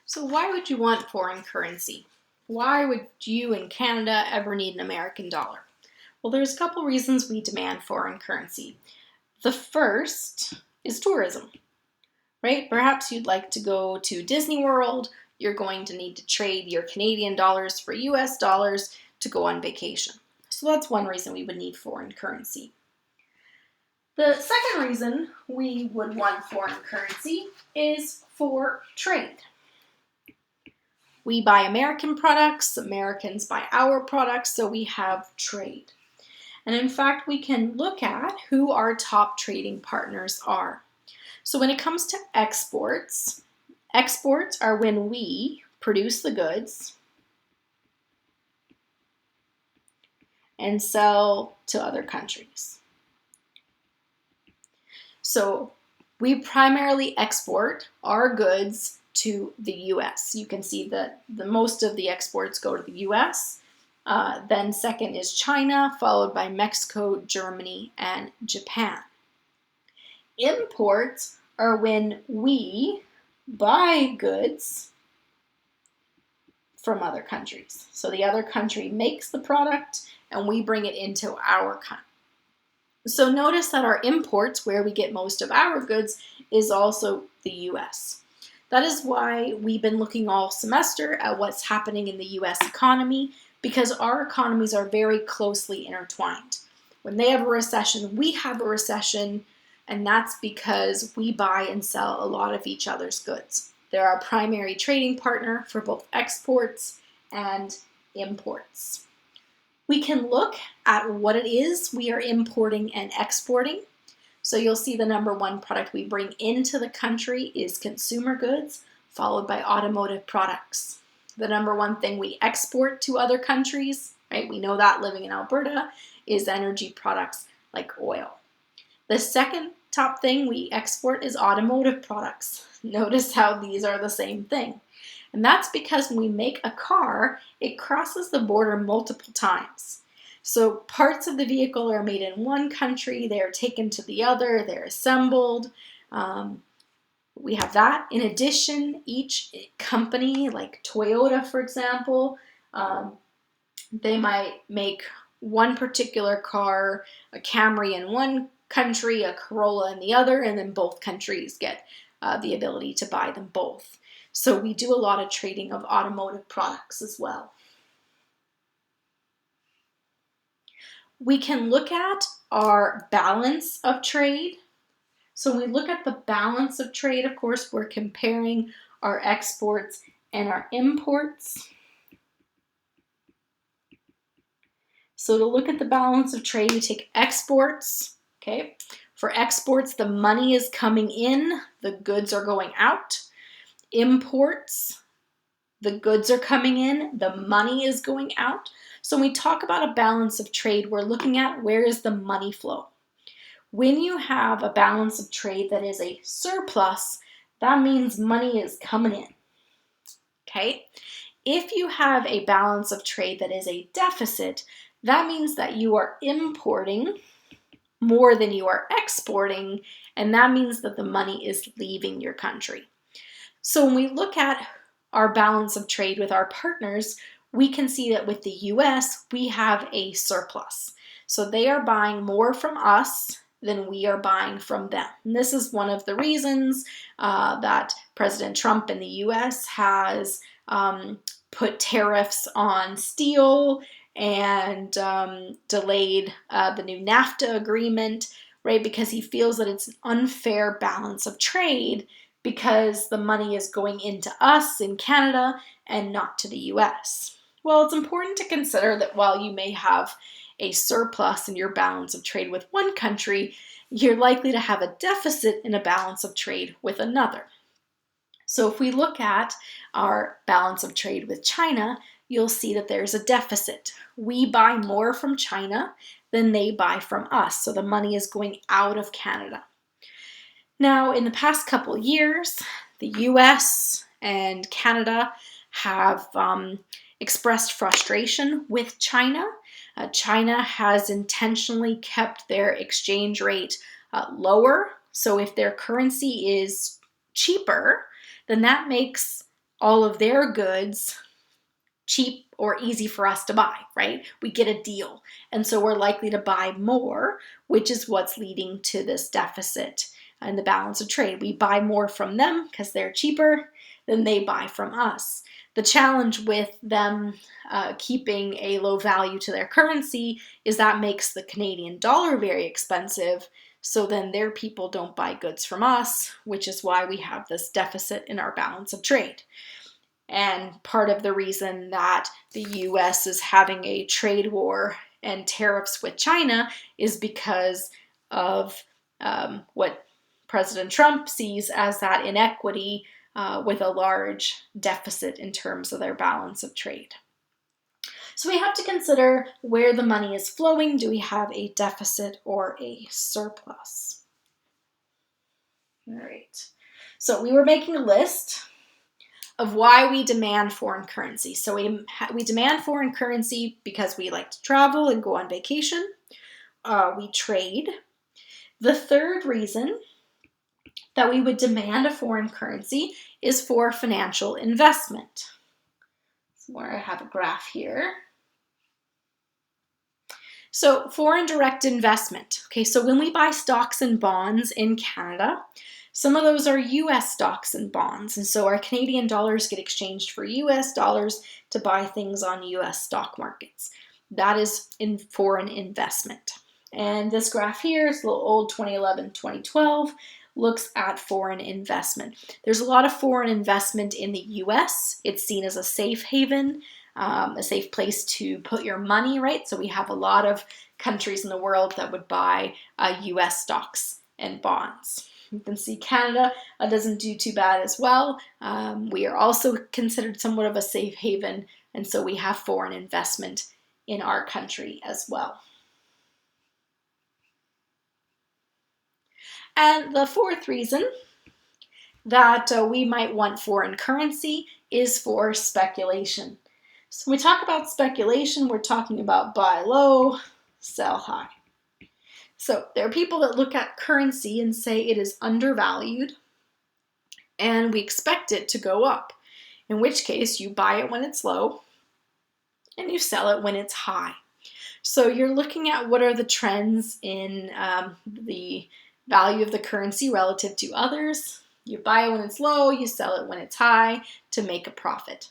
So why would you want foreign currency? Why would you in Canada ever need an American dollar? Well, there's a couple reasons we demand foreign currency. The first is tourism, right? Perhaps you'd like to go to Disney World. You're going to need to trade your Canadian dollars for US dollars to go on vacation. So that's one reason we would need foreign currency. The second reason we would want foreign currency is for trade. We buy American products, Americans buy our products, so we have trade. And in fact, we can look at who our top trading partners are. So when it comes to exports, exports are when we produce the goods and sell to other countries. So we primarily export our goods to the US. You can see that the most of the exports go to the US. Then second is China, followed by Mexico, Germany, and Japan. Imports are when we buy goods from other countries. So the other country makes the product and we bring it into our country. So notice that our imports, where we get most of our goods, is also the US. That is why we've been looking all semester at what's happening in the US economy, because our economies are very closely intertwined. When they have a recession, we have a recession, and that's because we buy and sell a lot of each other's goods. They're our primary trading partner for both exports and imports. We can look at what it is we are importing and exporting. So you'll see the number one product we bring into the country is consumer goods, followed by automotive products. The number one thing we export to other countries, right? We know that living in Alberta, is energy products like oil. The second top thing we export is automotive products. Notice how these are the same thing. And that's because when we make a car, it crosses the border multiple times. So parts of the vehicle are made in one country, they're taken to the other, they're assembled. We have that. In addition, each company, like Toyota, for example, they might make one particular car, a Camry in one country, a Corolla in the other, and then both countries get the ability to buy them both. So we do a lot of trading of automotive products as well. We can look at our balance of trade. So when we look at the balance of trade, of course, we're comparing our exports and our imports. So to look at the balance of trade, we take exports, okay? For exports, the money is coming in, the goods are going out. Imports, the goods are coming in, the money is going out. So when we talk about a balance of trade, we're looking at where is the money flow. When you have a balance of trade that is a surplus, that means money is coming in, okay? If you have a balance of trade that is a deficit, that means that you are importing more than you are exporting, and that means that the money is leaving your country. So when we look at our balance of trade with our partners, we can see that with the US, we have a surplus. So they are buying more from us than we are buying from them. And this is one of the reasons that President Trump in the US has put tariffs on steel and delayed the new NAFTA agreement, right? Because he feels that it's an unfair balance of trade because the money is going into us in Canada and not to the US. Well, it's important to consider that while you may have a surplus in your balance of trade with one country, you're likely to have a deficit in a balance of trade with another. So if we look at our balance of trade with China, you'll see that there's a deficit. We buy more from China than they buy from us, so the money is going out of Canada. Now, in the past couple years, the US and Canada have expressed frustration with China. China has intentionally kept their exchange rate lower. So if their currency is cheaper, then that makes all of their goods cheap or easy for us to buy, right? We get a deal. And so we're likely to buy more, which is what's leading to this deficit in the balance of trade. We buy more from them because they're cheaper than they buy from us. The challenge with them keeping a low value to their currency is that makes the Canadian dollar very expensive. So then their people don't buy goods from us, which is why we have this deficit in our balance of trade. And part of the reason that the US is having a trade war and tariffs with China is because of what President Trump sees as that inequity with a large deficit in terms of their balance of trade. So we have to consider where the money is flowing. Do we have a deficit or a surplus? All right. So we were making a list of why we demand foreign currency. So we demand foreign currency because we like to travel and go on vacation. We trade. The third reason that we would demand a foreign currency is for financial investment. So where I have a graph here. So foreign direct investment. Okay, so when we buy stocks and bonds in Canada, some of those are US stocks and bonds, and so our Canadian dollars get exchanged for US dollars to buy things on US stock markets. That is in foreign investment. And this graph here is a little old, 2011, 2012, looks at foreign investment. There's a lot of foreign investment in the US. It's seen as a safe haven, a safe place to put your money, right? So we have a lot of countries in the world that would buy US stocks and bonds. You can see Canada doesn't do too bad as well. We are also considered somewhat of a safe haven, and so we have foreign investment in our country as well. And the fourth reason that we might want foreign currency is for speculation. So when we talk about speculation, we're talking about buy low, sell high. So there are people that look at currency and say it is undervalued and we expect it to go up, in which case you buy it when it's low and you sell it when it's high. So you're looking at what are the trends in the value of the currency relative to others. You buy it when it's low, you sell it when it's high to make a profit.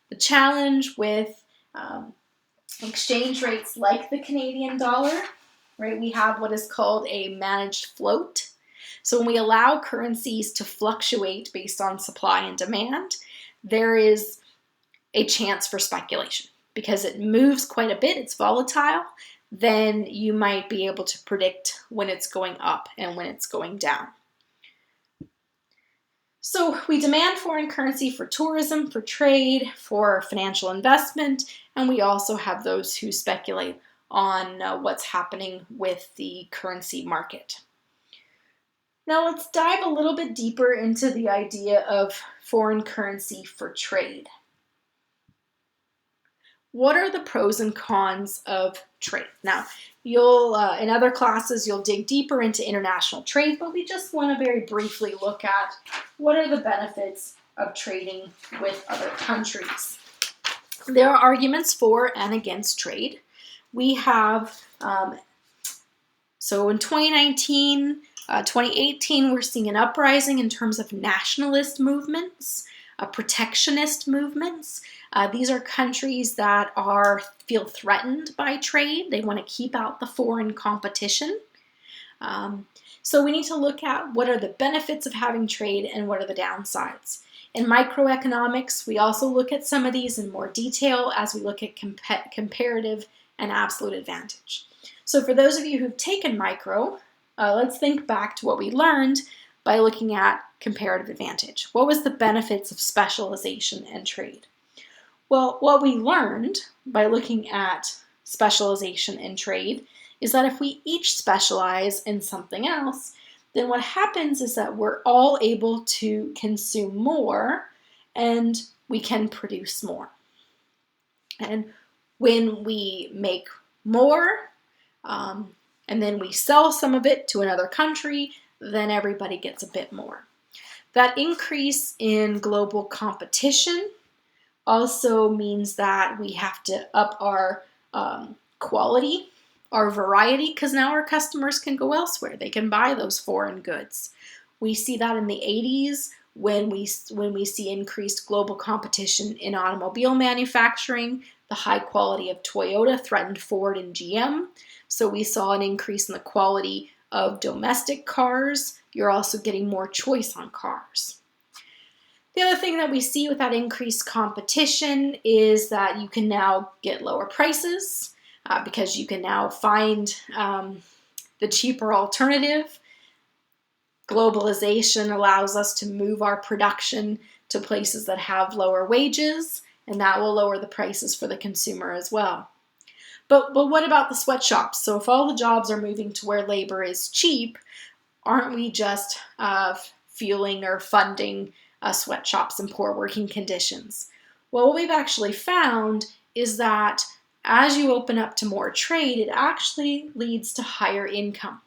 The challenge with exchange rates like the Canadian dollar, right? We have what is called a managed float. So when we allow currencies to fluctuate based on supply and demand, there is a chance for speculation because it moves quite a bit, it's volatile. Then you might be able to predict when it's going up and when it's going down. So we demand foreign currency for tourism, for trade, for financial investment, and we also have those who speculate on what's happening with the currency market. Now let's dive a little bit deeper into the idea of foreign currency for trade. What are the pros and cons of trade? Now, you'll in other classes, you'll dig deeper into international trade, but we just want to very briefly look at what are the benefits of trading with other countries. There are arguments for and against trade. We have, so in 2019, 2018, we're seeing an uprising in terms of nationalist movements, protectionist movements. These are countries that feel threatened by trade. They want to keep out the foreign competition. So we need to look at what are the benefits of having trade and what are the downsides. In microeconomics, we also look at some of these in more detail as we look at comparative and absolute advantage. So for those of you who've taken micro, let's think back to what we learned by looking at comparative advantage. What was the benefits of specialization and trade? Well, what we learned by looking at specialization and trade is that if we each specialize in something else, then what happens is that we're all able to consume more and we can produce more. And when we make more and then we sell some of it to another country, then everybody gets a bit more. That increase in global competition also means that we have to up our quality, our variety, because now our customers can go elsewhere. They can buy those foreign goods. We see that in the 80s when we see increased global competition in automobile manufacturing. The high quality of Toyota threatened Ford and GM. So we saw an increase in the quality of domestic cars. You're also getting more choice on cars. The other thing that we see with that increased competition is that you can now get lower prices because you can now find the cheaper alternative. Globalization allows us to move our production to places that have lower wages, and that will lower the prices for the consumer as well. But what about the sweatshops? So if all the jobs are moving to where labor is cheap, aren't we just fueling or funding sweatshops and poor working conditions? Well, what we've actually found is that as you open up to more trade, it actually leads to higher income.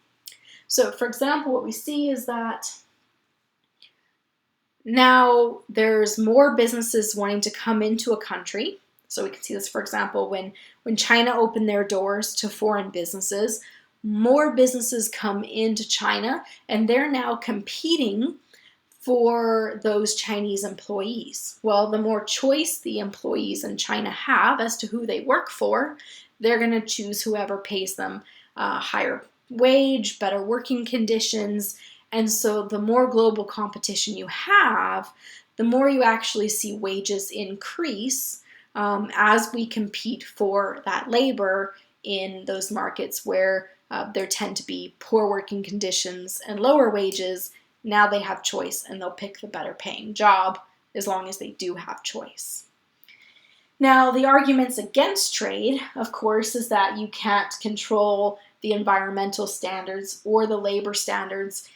So, for example, what we see is that now there's more businesses wanting to come into a country. So we can see this, for example, when China opened their doors to foreign businesses, more businesses come into China, and they're now competing for those Chinese employees. Well, the more choice the employees in China have as to who they work for, they're going to choose whoever pays them higher wage, better working conditions. And so the more global competition you have, the more you actually see wages increase as we compete for that labor in those markets where there tend to be poor working conditions and lower wages. Now they have choice and they'll pick the better paying job as long as they do have choice. Now, the arguments against trade, of course, is that you can't control the environmental standards or the labor standards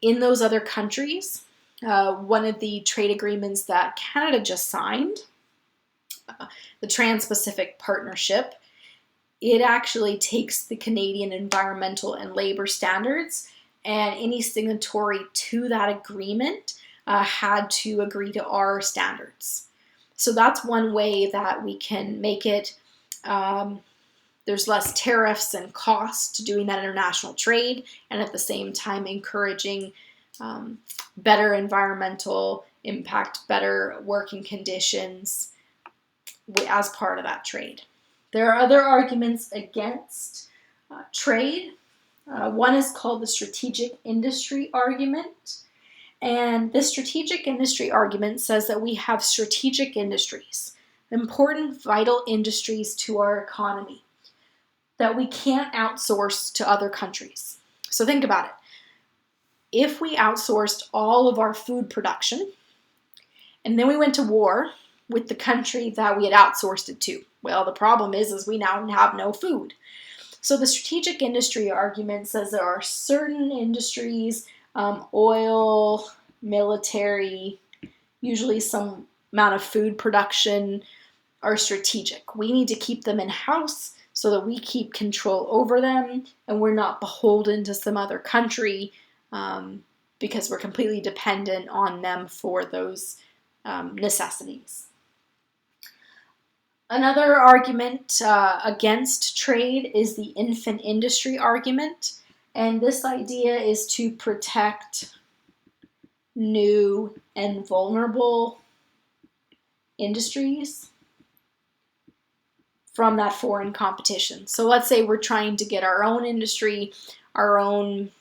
in those other countries. One of the trade agreements that Canada just signed, the Trans-Pacific Partnership, it actually takes the Canadian environmental and labor standards, and any signatory to that agreement had to agree to our standards. So that's one way that we can make it, there's less tariffs and costs to doing that international trade, and at the same time encouraging better environmental impact, better working conditions as part of that trade. There are other arguments against trade. One is called the strategic industry argument. And this strategic industry argument says that we have strategic industries, important vital industries to our economy, that we can't outsource to other countries. So think about it. If we outsourced all of our food production, and then we went to war with the country that we had outsourced it to, well, the problem is we now have no food. So the strategic industry argument says there are certain industries, oil, military, usually some amount of food production, are strategic. We need to keep them in-house so that we keep control over them and we're not beholden to some other country because we're completely dependent on them for those necessities. Another argument against trade is the infant industry argument, and this idea is to protect new and vulnerable industries from that foreign competition. So let's say we're trying to get our own industry, our own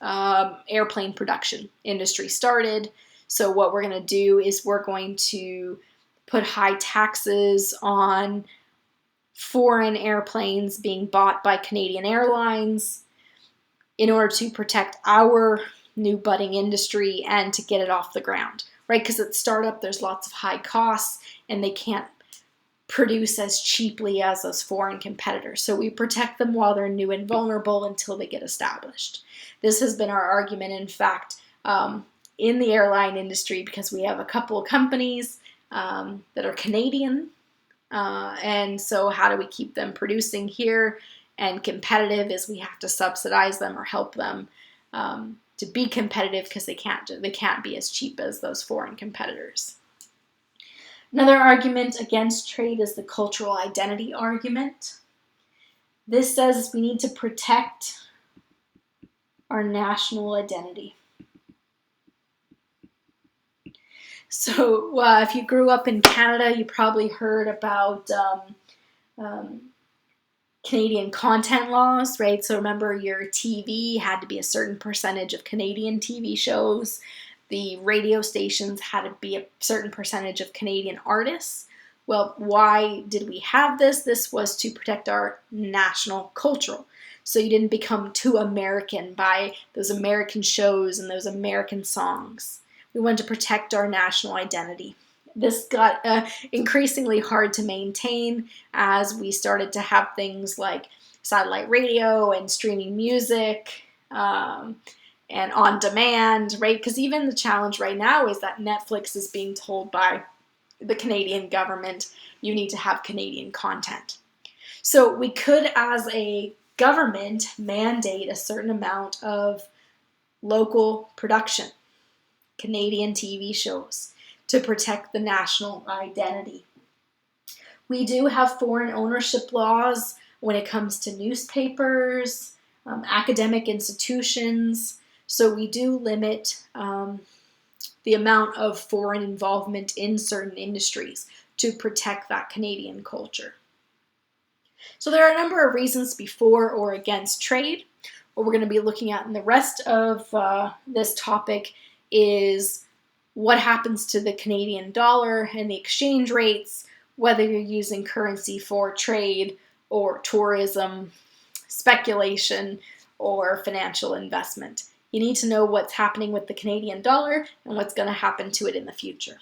airplane production industry started. So what we're going to do is we're going to put high taxes on foreign airplanes being bought by Canadian Airlines in order to protect our new budding industry and to get it off the ground, right? Because at startup, there's lots of high costs and they can't produce as cheaply as those foreign competitors. So we protect them while they're new and vulnerable until they get established. This has been our argument, in fact, in the airline industry, because we have a couple of companies that are Canadian, and so how do we keep them producing here and competitive is we have to subsidize them or help them to be competitive because they can't be as cheap as those foreign competitors. Another argument against trade is the cultural identity argument. This says we need to protect our national identity. So if you grew up in Canada, you probably heard about Canadian content laws, right? So remember, your TV had to be a certain percentage of Canadian TV shows. The radio stations had to be a certain percentage of Canadian artists. Well, why did we have this? This was to protect our national cultural. So you didn't become too American by those American shows and those American songs. We wanted to protect our national identity. This got increasingly hard to maintain as we started to have things like satellite radio and streaming music and on demand, right? Because even the challenge right now is that Netflix is being told by the Canadian government, you need to have Canadian content. So we could, as a government, mandate a certain amount of local production, Canadian TV shows, to protect the national identity. We do have foreign ownership laws when it comes to newspapers, academic institutions, so we do limit the amount of foreign involvement in certain industries to protect that Canadian culture. So there are a number of reasons to be for or against trade. What we're going to be looking at in the rest of this topic is what happens to the Canadian dollar and the exchange rates, whether you're using currency for trade or tourism, speculation, or financial investment. You need to know what's happening with the Canadian dollar and what's going to happen to it in the future.